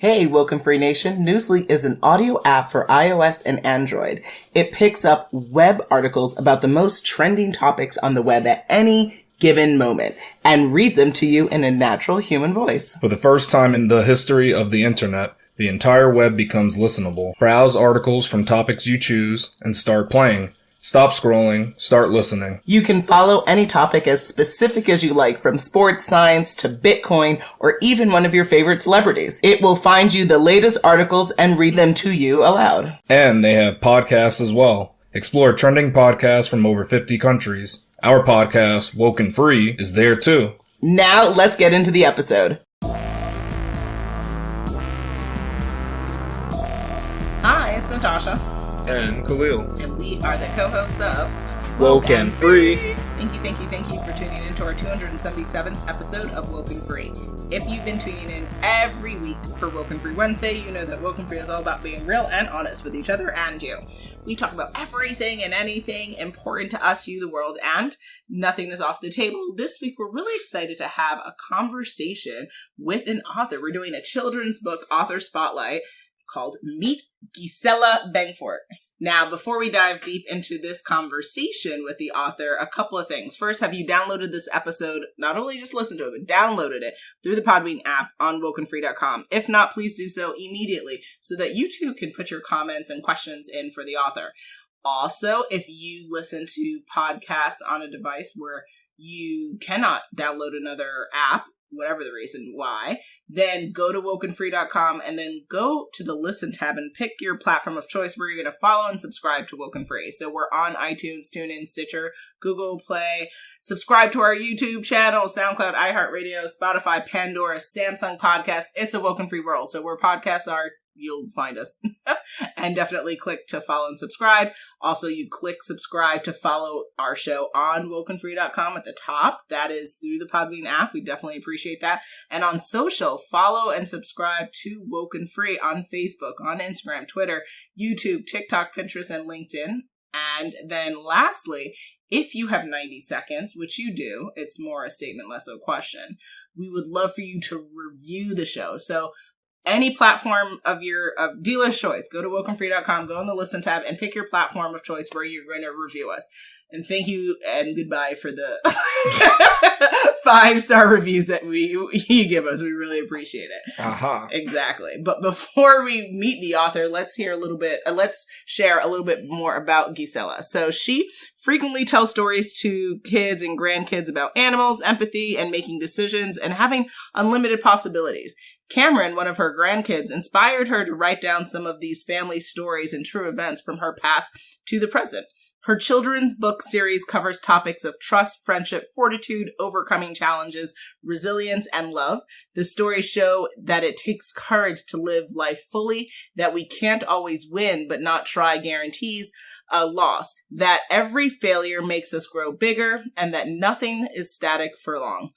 Hey, WokeNFree Nation, Newsly is an audio app for iOS and Android. It picks up web articles about the most trending topics on the web at any given moment and reads them to you in a natural human voice. For the first time in the history of the internet, the entire web becomes listenable. Browse articles from topics you choose and start playing. Stop scrolling, start listening. You can follow any topic as specific as you like, from sports, science to Bitcoin, or even one of your favorite celebrities. It will find you the latest articles and read them to you aloud. And they have podcasts as well. Explore trending podcasts from over 50 countries. Our podcast, WokeNFree, is there too. Now let's get into the episode. Hi, it's Natasha. And Khalil. And we are the co-hosts of WokeNFree. Thank you for tuning in to our 277th episode of WokeNFree. If you've been tuning in every week for WokeNFree Wednesday, you know that WokeNFree is all about being real and honest with each other and you. We talk about everything and anything important to us, you, the world, and nothing is off the table. This week, we're really excited to have a conversation with an author. We're doing a children's book author spotlight called Meet Gisela Bengfort. Now, before we dive deep into this conversation with the author, a couple of things. First, have you downloaded this episode? Not only just listened to it, but downloaded it through the Podbean app on WokeNFree.com. If not, please do so immediately so that you too can put your comments and questions in for the author. Also, if you listen to podcasts on a device where you cannot download another app, whatever the reason why, then go to WokeNFree.com and then go to the Listen tab and pick your platform of choice where you're going to follow and subscribe to WokeNFree. So we're on iTunes, TuneIn, Stitcher, Google Play. Subscribe to our YouTube channel, SoundCloud, iHeartRadio, Spotify, Pandora, Samsung Podcast. It's a WokeNFree world. So where podcasts are, you'll find us. And definitely click to follow and subscribe. Also, you click subscribe to follow our show on WokeNFree.com at the top. That is through the Podbean app. We definitely appreciate that. And on social, follow and subscribe to WokeNFree on Facebook, on Instagram, Twitter, YouTube, TikTok, Pinterest, and LinkedIn. And then lastly, if you have 90 seconds, which you do, it's more a statement, less a question, we would love for you to review the show. So any platform of your dealer's choice, go to WokeNFree.com, go on the Listen tab, and pick your platform of choice where you're going to review us. And thank you and goodbye for the 5-star reviews that you give us. We really appreciate it. Aha. Exactly. But before we meet the author, let's share a little bit more about Gisela. So she frequently tells stories to kids and grandkids about animals, empathy, and making decisions, and having unlimited possibilities. Cameron, one of her grandkids, inspired her to write down some of these family stories and true events from her past to the present. Her children's book series covers topics of trust, friendship, fortitude, overcoming challenges, resilience, and love. The stories show that it takes courage to live life fully, that we can't always win, but not try guarantees a loss, that every failure makes us grow bigger, and that nothing is static for long.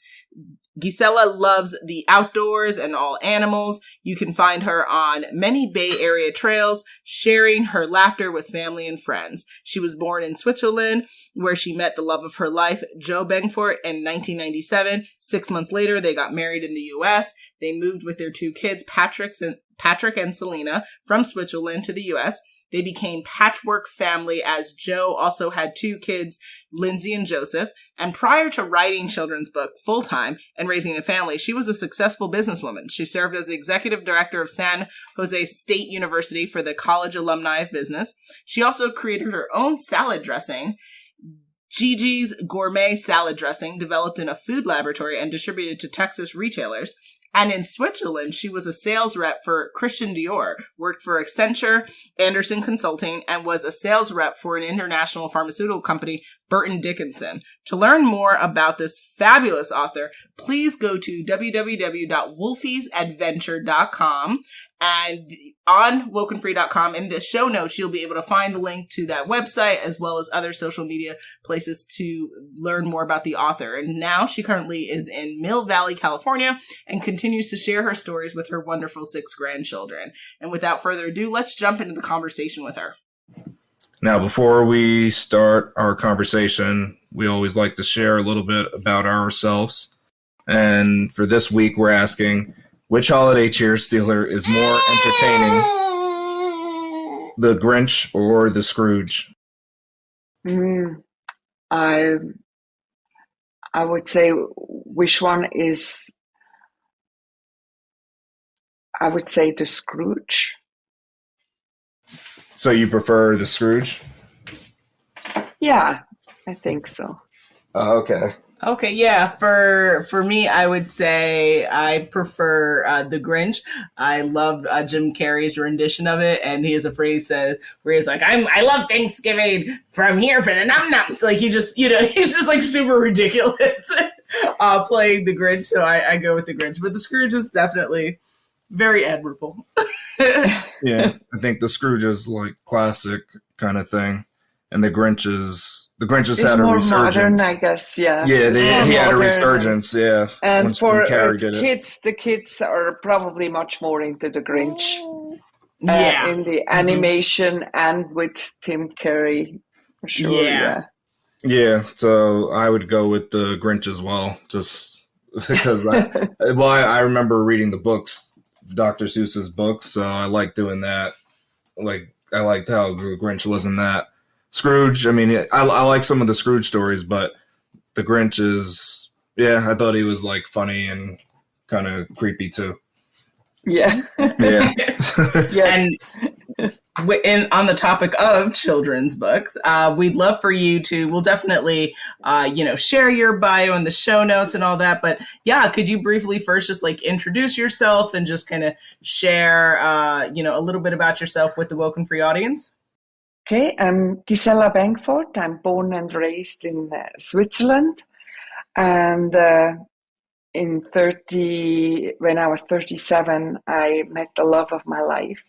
Gisela loves the outdoors and all animals. You can find her on many Bay Area trails, sharing her laughter with family and friends. She was born in Switzerland, where she met the love of her life, Joe Bengfort, in 1997. 6 months later, they got married in the U.S. They moved with their 2 kids, Patrick and Selena, from Switzerland to the U.S. They became patchwork family as Joe also had 2 kids, Lindsay and Joseph. And prior to writing children's book full-time and raising a family, she was a successful businesswoman. She served as the executive director of San Jose State University for the College Alumni of Business. She also created her own salad dressing, Gigi's Gourmet Salad Dressing, developed in a food laboratory and distributed to Texas retailers. And in Switzerland, she was a sales rep for Christian Dior, worked for Accenture, Anderson Consulting, and was a sales rep for an international pharmaceutical company, Burton Dickinson. To learn more about this fabulous author, please go to www.wolfiesadventure.com. And on WokeNFree.com, in the show notes, you'll be able to find the link to that website as well as other social media places to learn more about the author. And now she currently is in Mill Valley, California, and continues to share her stories with her wonderful 6 grandchildren. And without further ado, let's jump into the conversation with her. Now, before we start our conversation, we always like to share a little bit about ourselves. And for this week, we're asking, Which holiday cheer stealer is more entertaining, the Grinch or the Scrooge? Mm, I I would say which one is, I would say the Scrooge. So you prefer the Scrooge? Yeah, I think so. Okay. Okay, yeah. For me, I would say I prefer the Grinch. I loved Jim Carrey's rendition of it, and he has a phrase where he's like, I love Thanksgiving from here for the num nums." Like he just, he's just like super ridiculous playing the Grinch. So I go with the Grinch, but the Scrooge is definitely very admirable. Yeah, I think the Scrooge is like classic kind of thing, and the Grinch has It's had a more modern, resurgence. I guess. Yes, Yeah, it's more he had a modern, resurgence. Yeah, and once for Jim Carrey did it. kids, the kids are probably much more into the Grinch Yeah. in the Mhm. animation and with Tim Curry, for sure. Yeah. Yeah. Yeah, so I would go with the Grinch as well, just because I remember reading the books, Dr. Seuss's books, so I like doing that. Like I liked how the Grinch was in that. Scrooge, I mean, I like some of the Scrooge stories, but the Grinch is, yeah, I thought he was like funny and kind of creepy too. Yeah. Yeah. Yes. And on the topic of children's books, we'd love for you to, we'll definitely, share your bio in the show notes and all that. But yeah, could you briefly first just like introduce yourself and just kind of share, a little bit about yourself with the WokeNFree audience? Okay, I'm Gisela Bengfort. I'm born and raised in Switzerland. And when I was 37, I met the love of my life.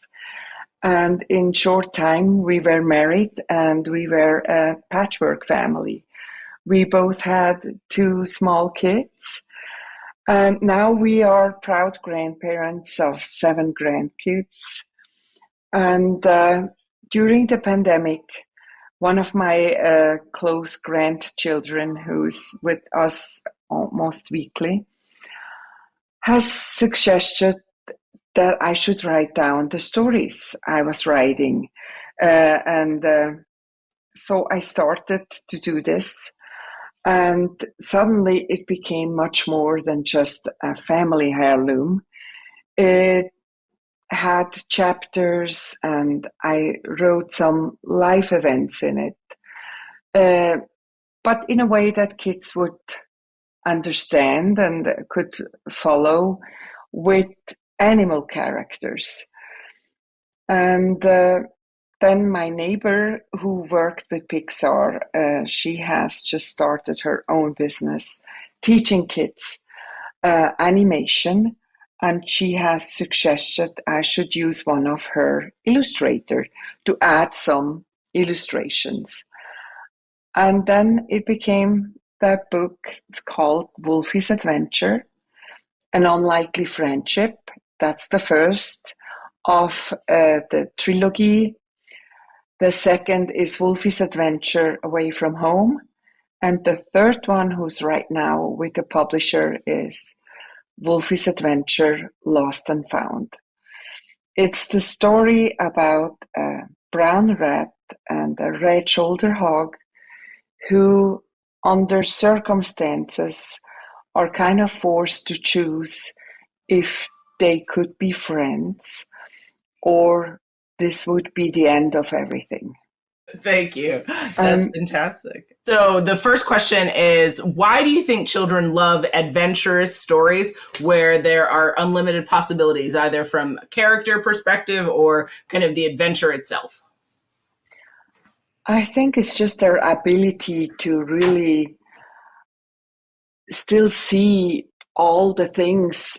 And in short time, we were married and we were a patchwork family. We both had 2 small kids. And now we are proud grandparents of 7 grandkids. And during the pandemic, one of my close grandchildren, who's with us almost weekly, has suggested that I should write down the stories I was writing. And so I started to do this. And suddenly it became much more than just a family heirloom. It had chapters and I wrote some life events in it, but in a way that kids would understand and could follow, with animal characters. And then my neighbor who worked with Pixar, she has just started her own business teaching kids animation, and she has suggested I should use one of her illustrator to add some illustrations. And then it became that book. It's called Wolfie's Adventure, An Unlikely Friendship. That's the first of the trilogy. The second is Wolfie's Adventure Away from Home. And the third one, who's right now with the publisher, is Wolfie's Adventure Lost and Found. It's the story about a brown rat and a red shoulder hog who, under circumstances, are kind of forced to choose if they could be friends or this would be the end of everything. Thank you. That's fantastic. So the first question is, why do you think children love adventurous stories where there are unlimited possibilities, either from a character perspective or kind of the adventure itself? I think it's just their ability to really still see all the things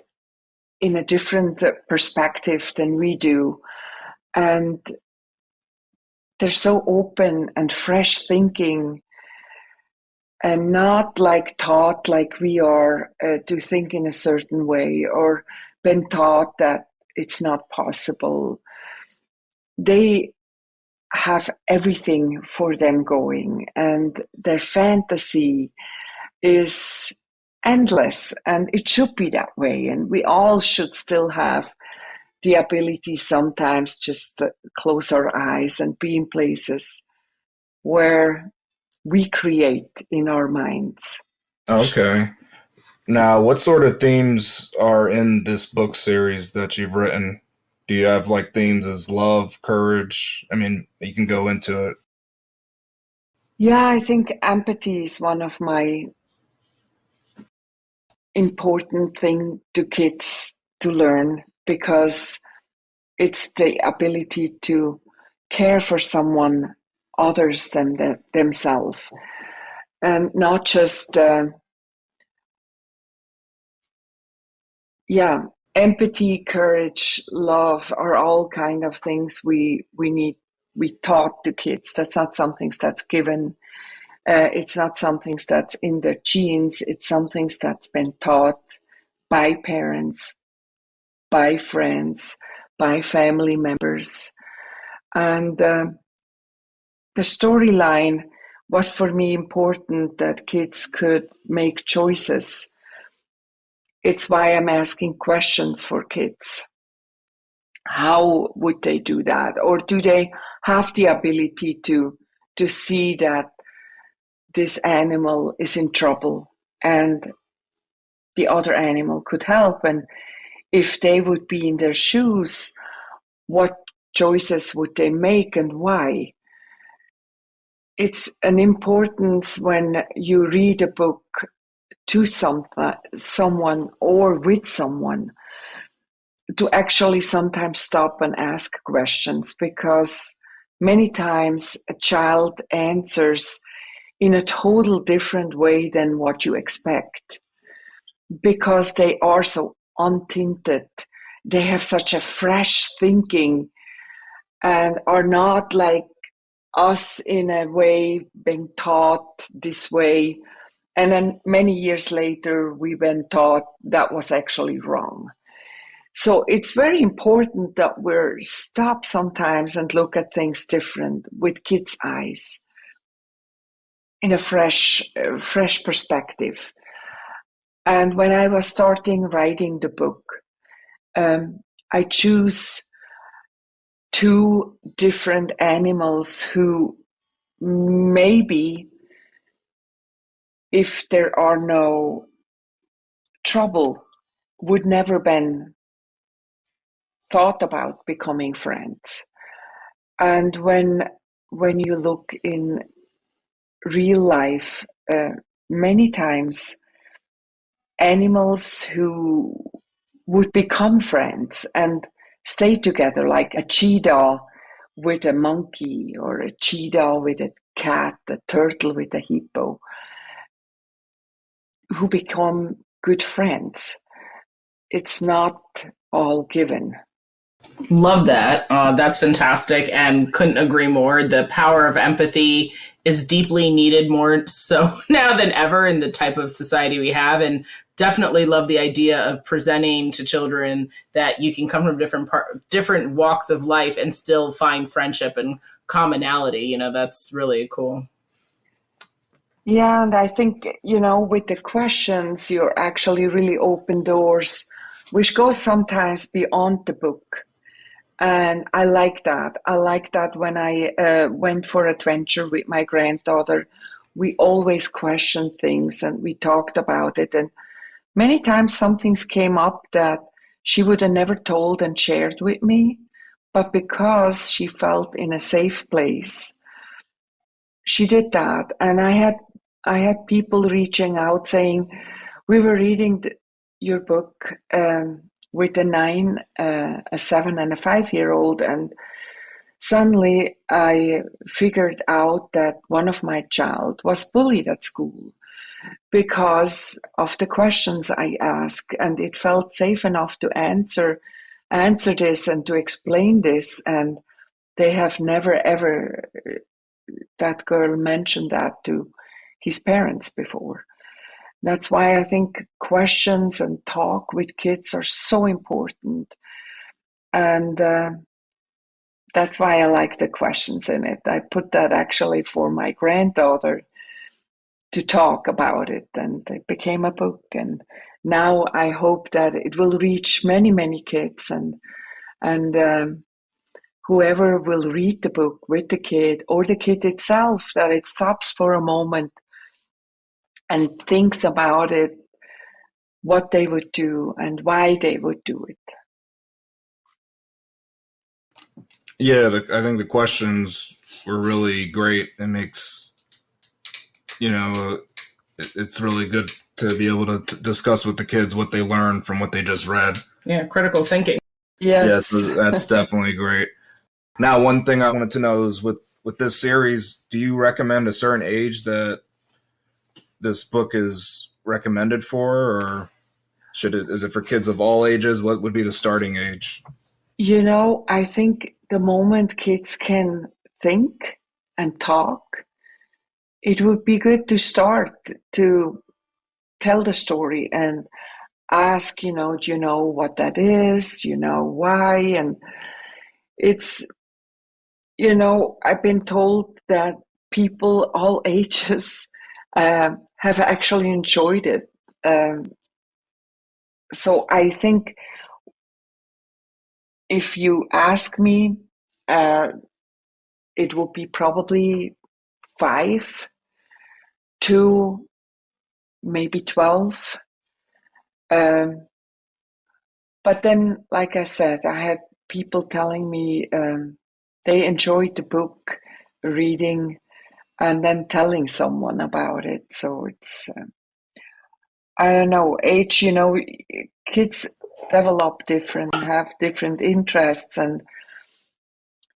in a different perspective than we do. And they're so open and fresh thinking and not like taught like we are to think in a certain way or been taught that it's not possible. They have everything for them going, and their fantasy is endless, and it should be that way. And we all should still have the ability sometimes just to close our eyes and be in places where we create in our minds. Okay. Now, what sort of themes are in this book series that you've written? Do you have like themes as love, courage? I mean, you can go into it. Yeah, I think empathy is one of my important thing to kids to learn, because it's the ability to care for someone others than themselves, and not just yeah, empathy, courage, love are all kind of things we taught to kids. That's not something that's given. It's not something that's in their genes. It's something that's been taught by parents, by friends, by family members. And the storyline was for me important that kids could make choices. It's why I'm asking questions for kids. How would they do that? Or do they have the ability to see that this animal is in trouble and the other animal could help? And if they would be in their shoes, what choices would they make and why? It's an importance when you read a book to someone or with someone, to actually sometimes stop and ask questions, because many times a child answers in a total different way than what you expect, because they are so untinted. They have such a fresh thinking and are not like us in a way being taught this way. And then many years later, we've been taught that was actually wrong. So it's very important that we're stop sometimes and look at things different with kids' eyes in a fresh perspective. And when I was starting writing the book, I choose two different animals who maybe, if there are no trouble, would never been thought about becoming friends. And when you look in real life, many times animals who would become friends and stay together, like a cheetah with a monkey, or a cheetah with a cat, a turtle with a hippo, who become good friends. It's not all given. Love that. That's fantastic, and couldn't agree more. The power of empathy is deeply needed, more so now than ever in the type of society we have. And definitely love the idea of presenting to children that you can come from different walks of life and still find friendship and commonality. That's really cool. Yeah, and I think, with the questions, you're actually really open doors, which goes sometimes beyond the book. And I like that. I like that when I went for adventure with my granddaughter, we always questioned things and we talked about it. And many times some things came up that she would have never told and shared with me, but because she felt in a safe place, she did that. And I had people reaching out saying, we were reading your book with a 9, a 7, and a 5-year-old, and suddenly I figured out that one of my child was bullied at school because of the questions I asked, and it felt safe enough to answer this and to explain this, and they have never ever, that girl mentioned that to his parents before. That's why I think questions and talk with kids are so important. And that's why I like the questions in it. I put that actually for my granddaughter. to talk about it, and it became a book. And now I hope that it will reach many, many kids, and whoever will read the book with the kid or the kid itself, that it stops for a moment and thinks about it, what they would do and why they would do it. Yeah, I think the questions were really great. It makes, it's really good to be able to discuss with the kids what they learned from what they just read. Yeah, critical thinking. Yes, Yes. that's definitely great. Now, one thing I wanted to know is with this series, do you recommend a certain age that this book is recommended for, or is it for kids of all ages? What would be the starting age? I think the moment kids can think and talk, it would be good to start to tell the story and ask, do you know what that is? Do you know why? And it's, I've been told that people all ages have actually enjoyed it. So I think if you ask me, it will be probably 5 to maybe 12. But then, like I said, I had people telling me they enjoyed the book, reading, and then telling someone about it. So it's, I don't know, age, kids develop different, have different interests and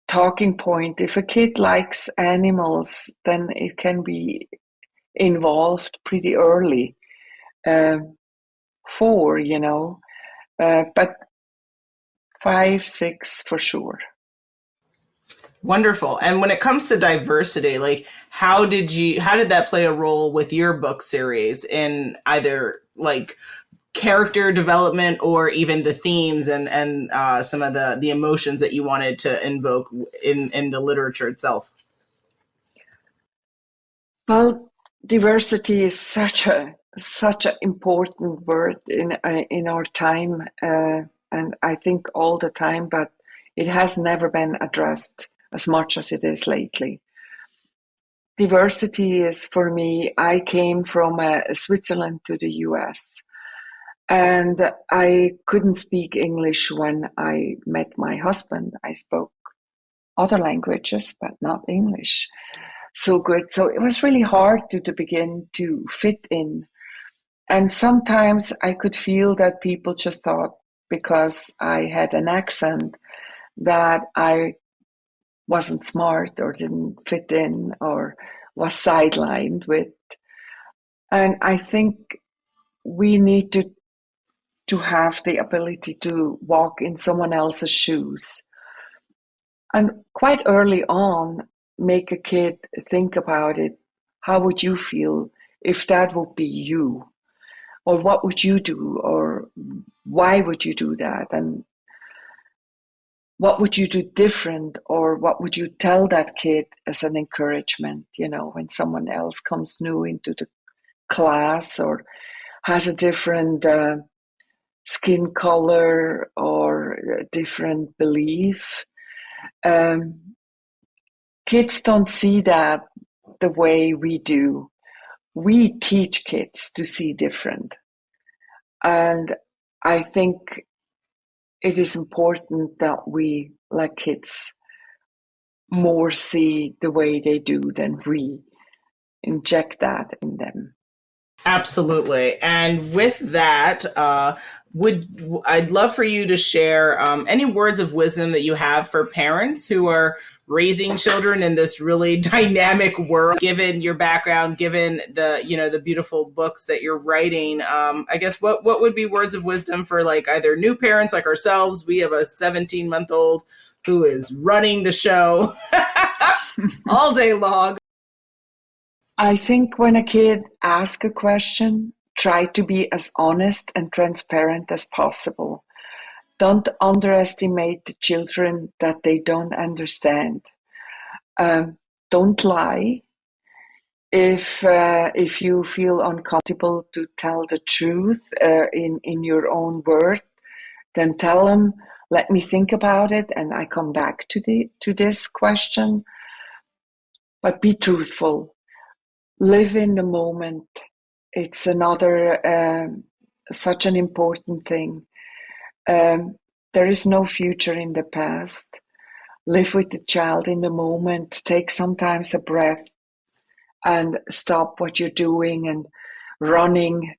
talking point. If a kid likes animals, then it can be involved pretty early. 4, but 5, 6 for sure. Wonderful. And when it comes to diversity, like how did that play a role with your book series in either like character development or even the themes and some of the emotions that you wanted to invoke in the literature itself? Well, diversity is such an important word in our time, and I think all the time, but it has never been addressed as much as it is lately. Diversity is, for me, I came from Switzerland to the US, and I couldn't speak English when I met my husband. I spoke other languages, but not English so good. So it was really hard to begin to fit in. And sometimes I could feel that people just thought because I had an accent that I wasn't smart or didn't fit in or was sidelined with. And I think we need to have the ability to walk in someone else's shoes. And quite early on, make a kid think about it. How would you feel if that would be you? Or what would you do? Or why would you do that? And what would you do different? Or what would you tell that kid as an encouragement, when someone else comes new into the class or has a different skin color or a different belief? Kids don't see that the way we do. We teach kids to see different. And I think it is important that we let kids more see the way they do than we inject that in them. Absolutely. And with that, I'd love for you to share any words of wisdom that you have for parents who are raising children in this really dynamic world. Given your background, given the beautiful books that you're writing, I guess what would be words of wisdom for like either new parents like ourselves? We have a 17-month-old who is running the show all day long. I think when a kid asks a question, try to be as honest and transparent as possible. Don't underestimate the children that they don't understand. Don't lie. if you feel uncomfortable to tell the truth in your own word, then tell them, let me think about it, and I come back to this question. But be truthful. Live in the moment. It's another such an important thing. There is no future in the past. Live with the child in the moment. Take sometimes a breath and stop what you're doing and running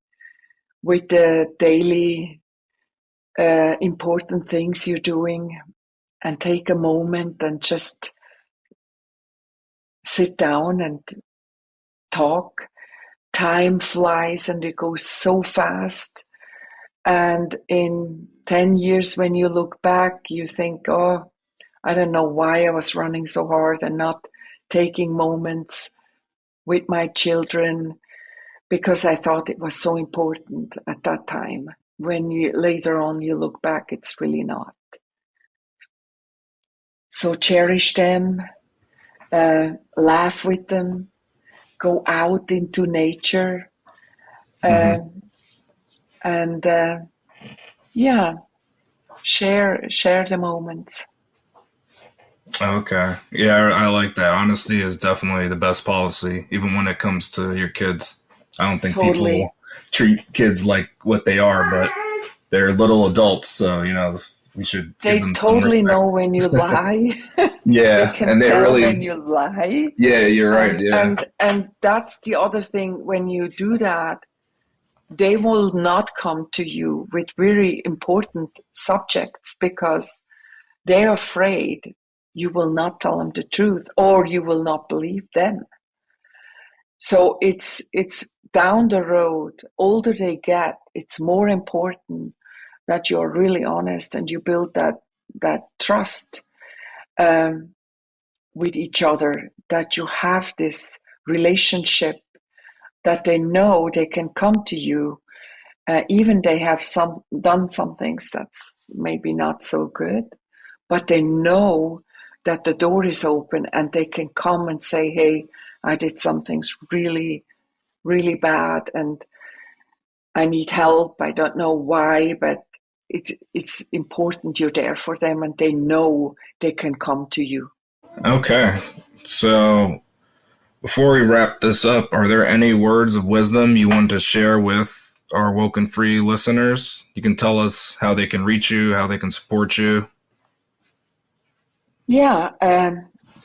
with the daily important things you're doing, and take a moment and just sit down and talk. Time flies and it goes so fast. And in 10 years, when you look back, you think, oh, I don't know why I was running so hard and not taking moments with my children, because I thought it was so important at that time. When you later on you look back, it's really not. So cherish them, laugh with them, go out into nature, and yeah, share the moments. Okay. Yeah, I like that. Honesty is definitely the best policy, even when it comes to your kids. I don't think Totally. people treat kids like what they are, but they're little adults, so we should give They them some totally respect. know when you lie. They Yeah, can and they tell really, when you lie. yeah, you're right. Yeah. And that's the other thing. When you do that, they will not come to you with very important subjects because they're afraid you will not tell them the truth or you will not believe them. So it's down the road, older they get, it's more important that you're really honest and you build that trust with each other, that you have this relationship, that they know they can come to you, even they have done some things that's maybe not so good, but they know that the door is open and they can come and say, hey, I did something really, really bad and I need help. I don't know why, but it's important you're there for them and they know they can come to you. Okay. So before we wrap this up, are there any words of wisdom you want to share with our WokeNFree listeners? You can tell us how they can reach you, how they can support you. Yeah,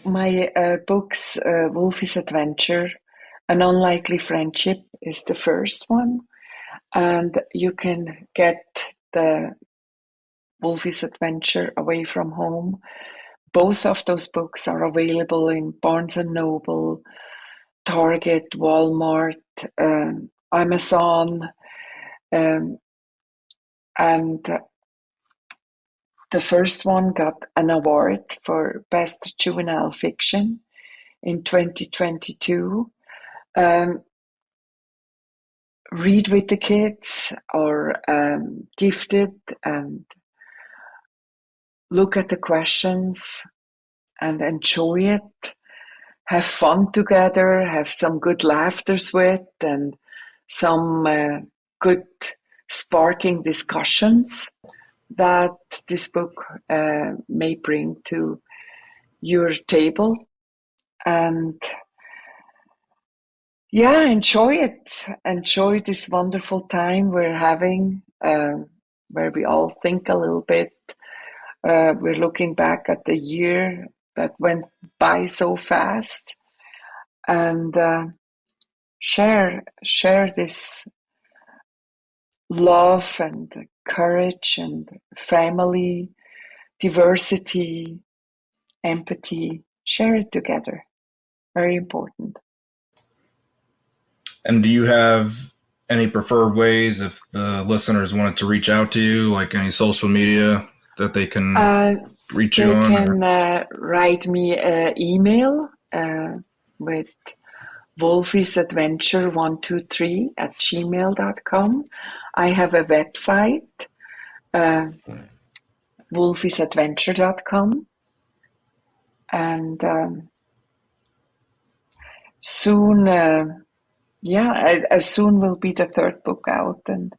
my books, Wolfie's Adventure, An Unlikely Friendship is the first one. And you can get the Wolfie's Adventure Away from Home. Both of those books are available in Barnes and Noble, Target, Walmart, Amazon, and the first one got an award for Best Juvenile Fiction in 2022. Read with the kids or gifted and look at the questions and enjoy it. Have fun together, have some good laughters with, and some good sparking discussions that this book may bring to your table. And yeah, enjoy it. Enjoy this wonderful time we're having, where we all think a little bit. We're looking back at the year that went by so fast, and share this love and courage and family, diversity, empathy. Share it together. Very important. And do you have any preferred ways if the listeners wanted to reach out to you, like any social media that they can reach you on? They can write me an email with wolfiesadventure123@gmail.com. I have a website, wolfiesadventure.com. And soon, soon will be the third book out, and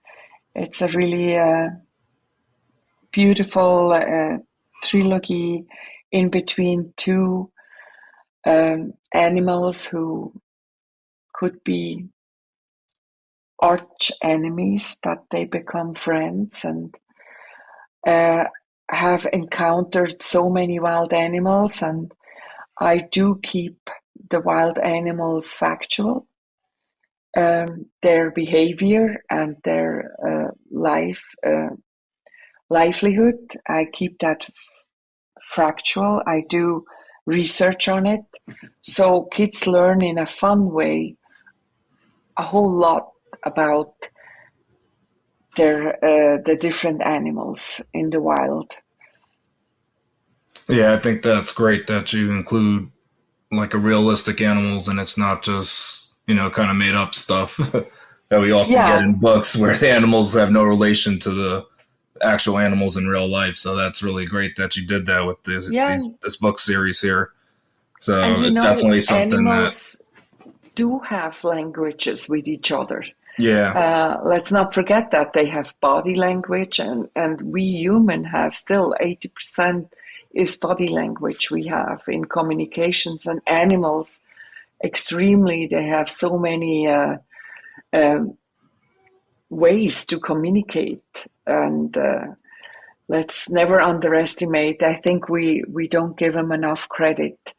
it's a really beautiful trilogy in between two animals who could be arch enemies, but they become friends and have encountered so many wild animals. And I do keep the wild animals factual, their behavior and their livelihood. I keep that factual. I do research on it, so kids learn in a fun way a whole lot about the different animals in the wild. Yeah, I think that's great that you include like a realistic animals, and it's not just, kind of made up stuff that we often get in books where the animals have no relation to the actual animals in real life. So that's really great that you did that with this book series here. So it's definitely something animals do have languages with each other. Yeah. Let's not forget that they have body language, and we human have still 80% is body language we have in communications, and animals extremely, they have so many ways to communicate, and let's never underestimate. I think we don't give them enough credit.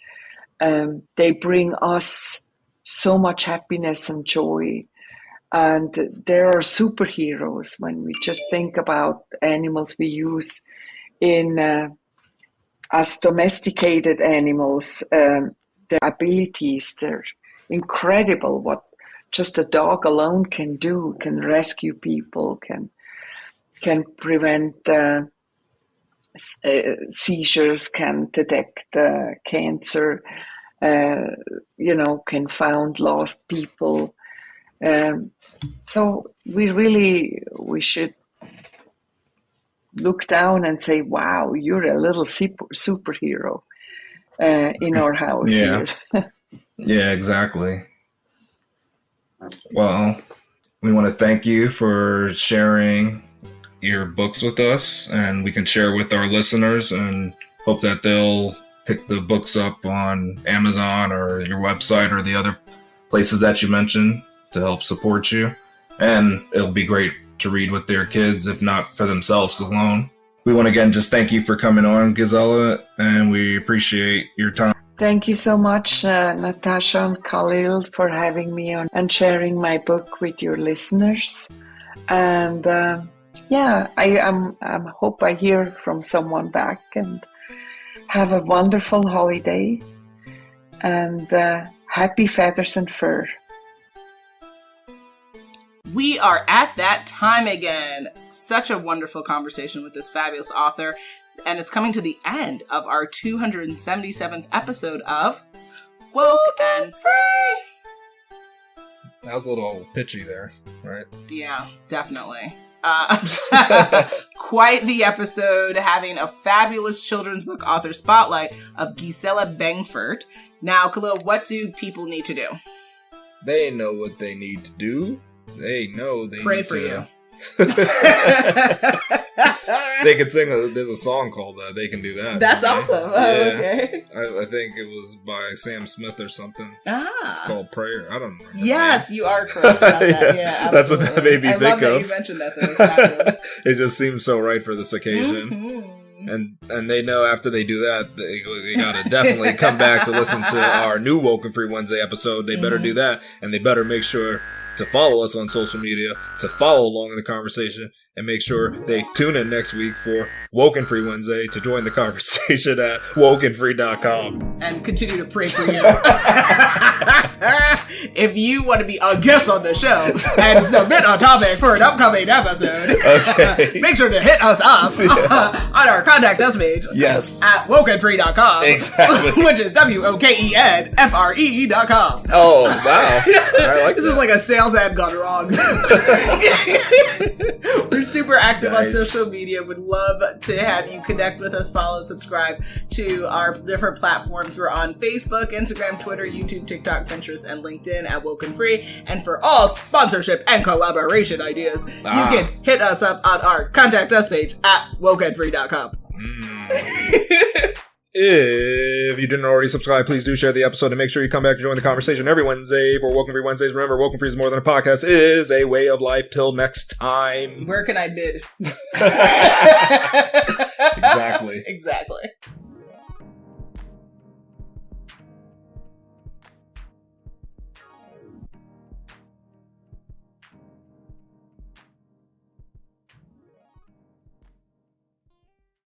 They bring us so much happiness and joy, and there are superheroes when we just think about animals we use in as domesticated animals. Their abilities, they're incredible. What just a dog alone can do, can rescue people, can prevent seizures, can detect cancer, can find lost people. So we should look down and say, wow, you're a little superhero in our house here. Yeah, exactly. Well, we want to thank you for sharing your books with us, and we can share with our listeners, and hope that they'll pick the books up on Amazon or your website or the other places that you mentioned to help support you. And it'll be great to read with their kids, if not for themselves alone. We want to again just thank you for coming on, Gisela, and we appreciate your time. Thank you so much, Natasha and Khalil, for having me on and sharing my book with your listeners. And I hope I hear from someone back, and have a wonderful holiday, and happy feathers and fur. We are at that time again. Such a wonderful conversation with this fabulous author. And it's coming to the end of our 277th episode of Woke and Free. That was a little pitchy there, right? Yeah, definitely. Quite the episode, having a fabulous children's book author spotlight of Gisela Bengfort. Now, Khalil, what do people need to do? They know what they need to do. They know they pray need for to... you. They could sing there's a song called They Can Do That. That's awesome. Oh, yeah. Okay. I think it was by Sam Smith or something. It's called Prayer. I don't know. Yes, you are correct about that. Yeah, that's what that made me think of. I love that you mentioned that. That was fabulous. It just seems so right for this occasion. Mm-hmm. And they know after they do that, they gotta definitely come back to listen to our new Woke and Free Wednesday episode. They better do that, and they better make sure to follow us on social media, to follow along in the conversation, and make sure they tune in next week for Woke and Free Wednesday to join the conversation at WokeNFree.com. And continue to pray for you. If you want to be a guest on the show and submit a topic for an upcoming episode, make sure to hit us up on our contact us page. Yes. At WokeNFree.com. Exactly. Which is WokenFree.com. Oh, wow. I like this is like a sales ad gone wrong. We're super active on Nice. social media. Would love to have you connect with us, follow, subscribe to our different platforms. We're on Facebook, Instagram, Twitter, YouTube, TikTok, Pinterest, and LinkedIn at WokeNFree. And for all sponsorship and collaboration ideas, you can hit us up on our contact us page at WokeNFree.com. If you didn't already subscribe, please do share the episode and make sure you come back to join the conversation every Wednesday for Woken Free Wednesdays. Remember, Woken Free is more than a podcast. It is a way of life. Till next time. Where can I bid? Exactly. Exactly.